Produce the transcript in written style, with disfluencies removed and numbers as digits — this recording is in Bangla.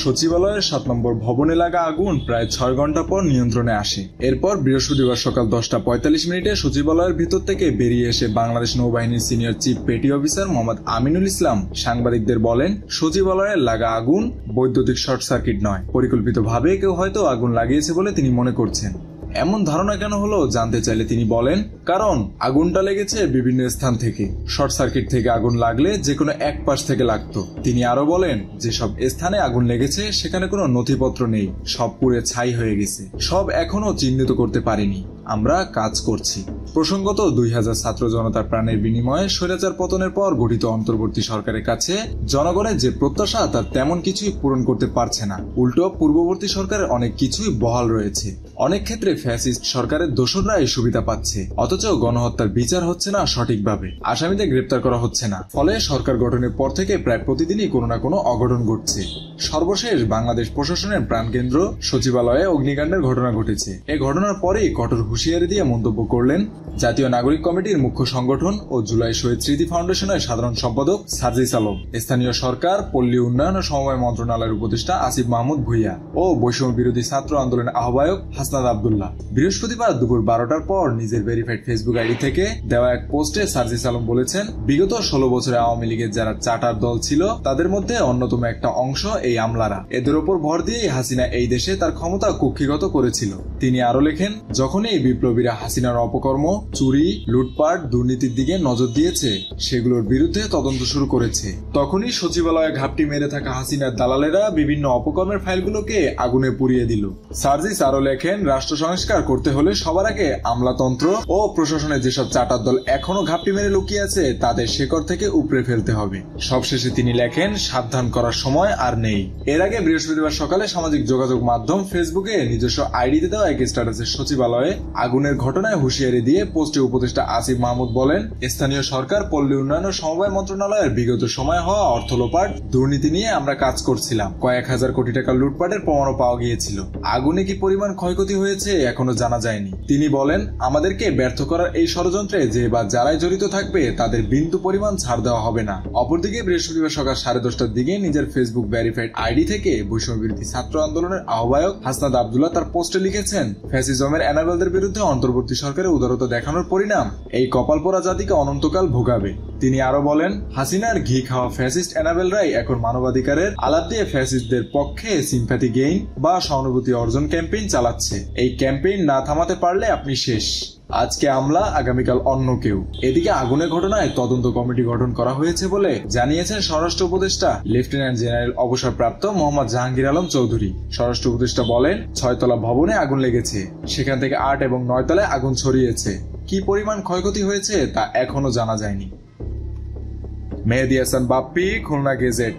সচিবালয়ের 7 নম্বর ভবনে লাগা আগুন প্রায় 6 ঘন্টা পর নিয়ন্ত্রণে আসে। এরপর বৃহস্পতিবার সকাল 10:45 সচিবালয়ের ভিতর থেকে বেরিয়ে এসে বাংলাদেশ নৌবাহিনীর senior chief petty officer Mohammad Aminul Islam সাংবাদিকদের বলেন, সচিবালয়ের লাগা আগুন বৈদ্যুতিক শর্ট সার্কিট নয়, পরিকল্পিতভাবে কেউ হয়তো আগুন লাগিয়েছে বলে তিনি মনে করছেন। এমন ধারণা কেন হলো জানতে চাইলে তিনি বলেন, কারণ আগুনটা লেগেছে বিভিন্ন স্থান থেকে। শর্ট সার্কিট থেকে আগুন লাগলে যে কোনো এক পাশ থেকে লাগতো। তিনি আরো বলেন, যেসব স্থানে আগুন লেগেছে সেখানে কোনো নথিপত্র নেই, সব পুড়ে ছাই হয়ে গেছে, সব এখনো চিহ্নিত করতে পারিনি, আমরা কাজ করছি। প্রসঙ্গত 2000 ছাত্র জনতার প্রাণের বিনিময়ে স্বৈরাচার পতনের পর গঠিত অন্তর্বর্তী সরকারের কাছে জনগণের যে প্রত্যাশা তার তেমন কিছুই পূরণ করতে পারছে না। উল্টো পূর্ববর্তী সরকারের অনেক কিছুই বহাল রয়েছে। অনেক ক্ষেত্রে ফ্যাসিস্ট সরকারের দোসররা এই সুবিধা পাচ্ছে, অথচ গণহত্যার বিচার হচ্ছে না সঠিকভাবে, আসামিদের গ্রেপ্তার করা হচ্ছে না। ফলে সরকার গঠনের পর থেকে প্রায় প্রতিদিনই কোনো না কোনো অঘটন ঘটছে। সর্বশেষ বাংলাদেশ প্রশাসনের প্রাণকেন্দ্র সচিবালয়ে অগ্নিকাণ্ডের ঘটনা ঘটেছে। এই ঘটনার পরেই কঠোর হুঁশিয়ারি দিয়ে মন্তব্য করলেন জাতীয় নাগরিক কমিটির মুখ্য সংগঠন ও জুলাই শহীদ স্মৃতি ফাউন্ডেশনের সাধারণ সম্পাদক সার্জিস আলম, স্থানীয় সরকার, পল্লী উন্নয়ন ও সমবায় মন্ত্রণালয়ের উপদেষ্টা আসিফ মাহমুদ ভুইয়া ও বৈষম্য বিরোধী ছাত্র আন্দোলনের আহ্বায়ক হাসনাত আব্দুল্লাহ। বৃহস্পতিবার দুপুর 12টার পর নিজের ভেরিফাইড ফেসবুক আইডি থেকে দেওয়া এক পোস্টে সার্জিস আলম বলেছেন, বিগত 16 বছরে আওয়ামী লীগের যারা চার্টার দল ছিল তাদের মধ্যে অন্যতম একটা অংশ এই আমলারা। এদের ওপর ভর দিয়ে হাসিনা এই দেশে তার ক্ষমতা কুক্ষিগত করেছিল। তিনি আরো লেখেন, যখনই বিপ্লবীরা হাসিনার অপকর্ম, চুরি, লুটপাট, দুর্নীতির দিকে নজর দিয়েছে, সেগুলোর বিরুদ্ধে তদন্ত শুরু করেছে, তখনই সচিবালয়ে ঘাপটি মেরে থাকা হাসিনার দালালেরা বিভিন্ন অপকর্মের ফাইলগুলোকে আগুনে পুড়িয়ে দিল। সার্জিস আরো লেখেন, রাষ্ট্র সংস্কার করতে হলে সবার আগে আমলাতন্ত্র ও প্রশাসনের যেসব চাটার দল এখনো ঘাপটি মেরে লুকিয়ে আছে তাদের শেকড় থেকে উপড়ে ফেলতে হবে। সবশেষে তিনি লেখেন, সাবধান করার সময় আর নেই। এর আগে বৃহস্পতিবার সকালে সামাজিক যোগাযোগ মাধ্যম ফেসবুকে নিজস্ব আইডিতে দেওয়া এক স্ট্যাটাসে সচিবালয়ে আগুনের ঘটনায় হুঁশিয়ারি দিয়ে পোস্টে উপদেষ্টা আসিফ মাহমুদ বলেন, স্থানীয় সরকার, পল্লী উন্নয়ন ও সমবায় মন্ত্রণালয়ের বিগত সময় হওয়া অর্থ লোপাট, দুর্নীতি নিয়ে আমরা কাজ করছিলাম। কয়েক হাজার কোটি টাকা লুটপাটের প্রমাণও পাওয়া গিয়েছিল। আগুনে কি পরিমাণ ক্ষয়ক্ষতি হয়েছে এখনো জানা যায়নি। তিনি বলেন, আমাদেরকে ব্যর্থ করার এই ষড়যন্ত্রে যে বা যারাই জড়িত থাকবে তাদের বিন্দু পরিমাণ ছাড় দেওয়া হবে না। অপরদিকে বৃহস্পতিবার সকাল 10:30টার দিকে নিজের ফেসবুক ভেরিফাইড আইডি থেকে বৈষম্য বিরোধী ছাত্র আন্দোলনের আহ্বায়ক হাসনাত আব্দুল্লাহ তার পোস্টে লিখেছেন, ফ্যাসিজমের এনাবেলদের বিরুদ্ধে অন্তর্বর্তী সরকারের উদারতা দেখানোর পরিণাম এই কপালপোড়া জাতিকে অনন্তকাল ভোগাবে। তিনি আরো বলেন, হাসিনার ঘি খাওয়া ফ্যাসিস্ট এনাবেলরাই এখন মানবাধিকারের আলাপ দিয়ে ফ্যাসিস্টদের পক্ষে সিম্প্যাথি গেইন বা সহানুভূতি অর্জন ক্যাম্পেইন চালাচ্ছে। এই ক্যাম্পেইন না থামাতে পারলে আপনি শেষ। আজকে আমলা, আগামীকাল অন্য কেউ। এদিকে আগুনের ঘটনায় তদন্ত কমিটি গঠন করা হয়েছে বলে জানিয়েছেন স্বরাষ্ট্র উপদেষ্টা লেফটেন্যান্ট জেনারেল অবসরপ্রাপ্ত মোহাম্মদ জাহাঙ্গীর আলম চৌধুরী। স্বরাষ্ট্র উপদেষ্টা বলেন, 6 তলা ভবনে আগুন লেগেছে, সেখান থেকে 8 এবং 9 তলায় আগুন ছড়িয়েছে। কি পরিমাণ ক্ষয়ক্ষতি হয়েছে তা এখনো জানা যায়নি। মেহেদী হাসান বাপ্পি, খুলনা গেজেট।